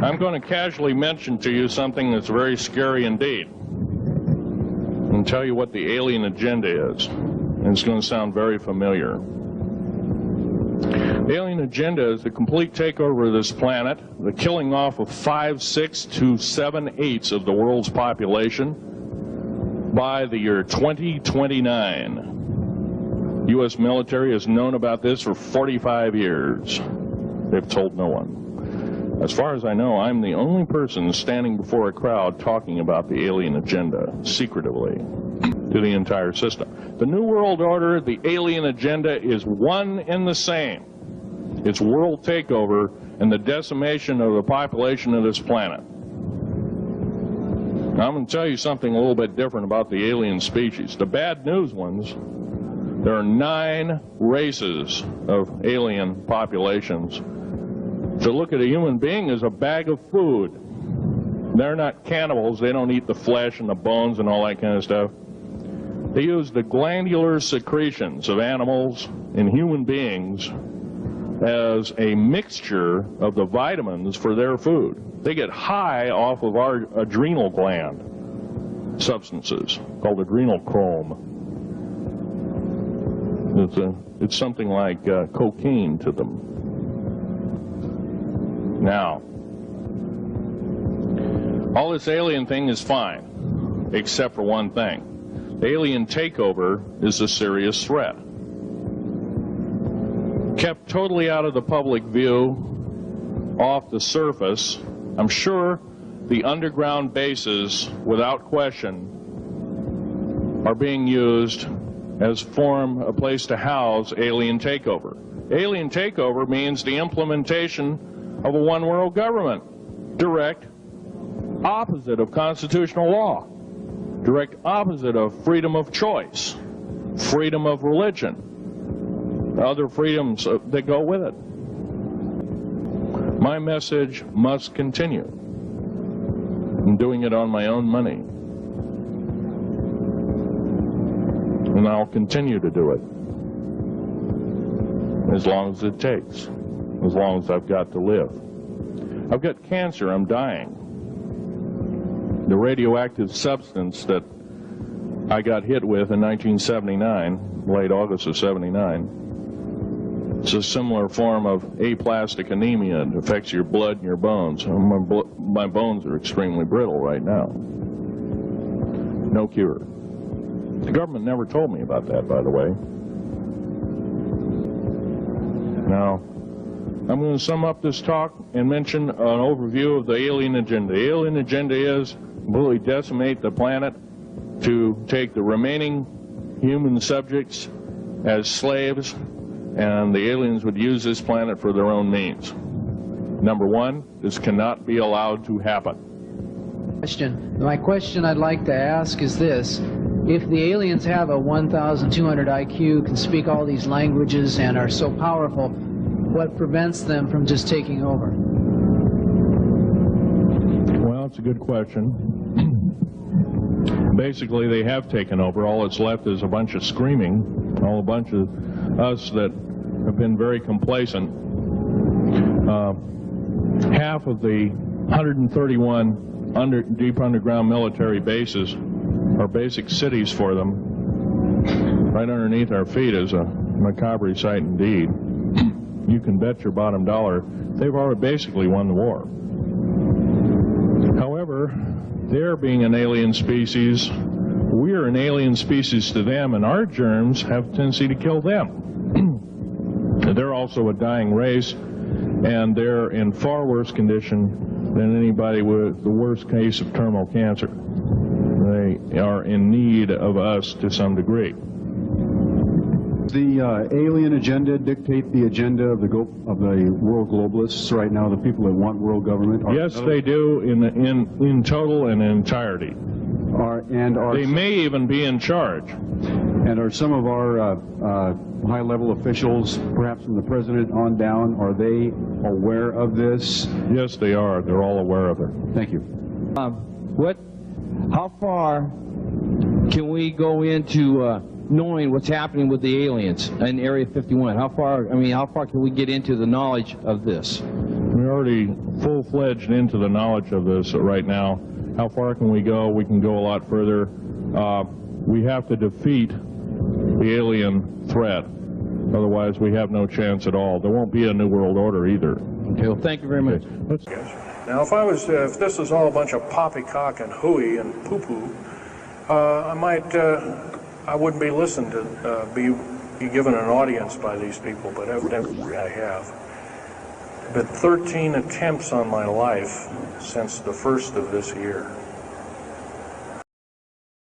I'm going to casually mention to you something that's very scary indeed, and tell you what the alien agenda is, and it's going to sound very familiar. The alien agenda is the complete takeover of this planet, the killing off of 5/6 to 7/8 of the world's population by the year 2029. U.S. military has known about this for 45 years. They've told no one. As far as I know, I'm the only person standing before a crowd talking about the alien agenda, secretively, to the entire system. The New World Order, the alien agenda, is one and the same. It's world takeover and the decimation of the population of this planet. Now, I'm going to tell you something a little bit different about the alien species. The bad news ones, there are 9 races of alien populations. To look at a human being as a bag of food. They're not cannibals. They don't eat the flesh and the bones and all that kind of stuff. They use the glandular secretions of animals and human beings as a mixture of the vitamins for their food. They get high off of our adrenal gland substances called adrenal chrome. It's something like cocaine to them. Now, all this alien thing is fine, except for one thing. The alien takeover is a serious threat. Kept totally out of the public view, off the surface, I'm sure the underground bases, without question, are being used as a place to house alien takeover. Alien takeover means the implementation of a one-world government, direct opposite of constitutional law, direct opposite of freedom of choice, freedom of religion, other freedoms that go with it. My message must continue. I'm doing it on my own money. And I'll continue to do it as long as it takes, as long as I've got to live. I've got cancer, I'm dying. The radioactive substance that I got hit with in 1979, late August of 79, it's a similar form of aplastic anemia. It affects your blood and your bones. My bones are extremely brittle right now. No cure. The government never told me about that, by the way. Now, I'm going to sum up this talk and mention an overview of the alien agenda. The alien agenda is completely decimate the planet to take the remaining human subjects as slaves, and the aliens would use this planet for their own means. Number one, this cannot be allowed to happen. My question I'd like to ask is this. If the aliens have a 1,200 IQ, can speak all these languages, and are so powerful, what prevents them from just taking over? Well, it's a good question. Basically, they have taken over. All that's left is a bunch of screaming, a bunch of us that have been very complacent. Half of the 131 deep underground military bases are basic cities for them. Right underneath our feet is a macabre sight indeed. You can bet your bottom dollar they've already basically won the war. However, they're being an alien species, we're an alien species to them, and our germs have a tendency to kill them. They're also a dying race, and they're in far worse condition than anybody with the worst case of terminal cancer. They are in need of us to some degree. The alien agenda dictate the agenda of the world globalists right now, the people that want world government? Yes, they do in total and entirety. They may even be in charge. And are some of our high-level officials, perhaps from the president on down, are they aware of this? Yes, they are. They're all aware of it. Thank you. How far can we go into knowing what's happening with the aliens in Area 51? How far can we get into the knowledge of this? We're already full-fledged into the knowledge of this right now. How far can we go? We can go a lot further. We have to defeat the alien threat. Otherwise, we have no chance at all. There won't be a new world order either. Okay, well, thank you very much. Now, if this is all a bunch of poppycock and hooey and poo-poo, I wouldn't be listened to, be given an audience by these people, but evidently I have. But 13 attempts on my life since the first of this year.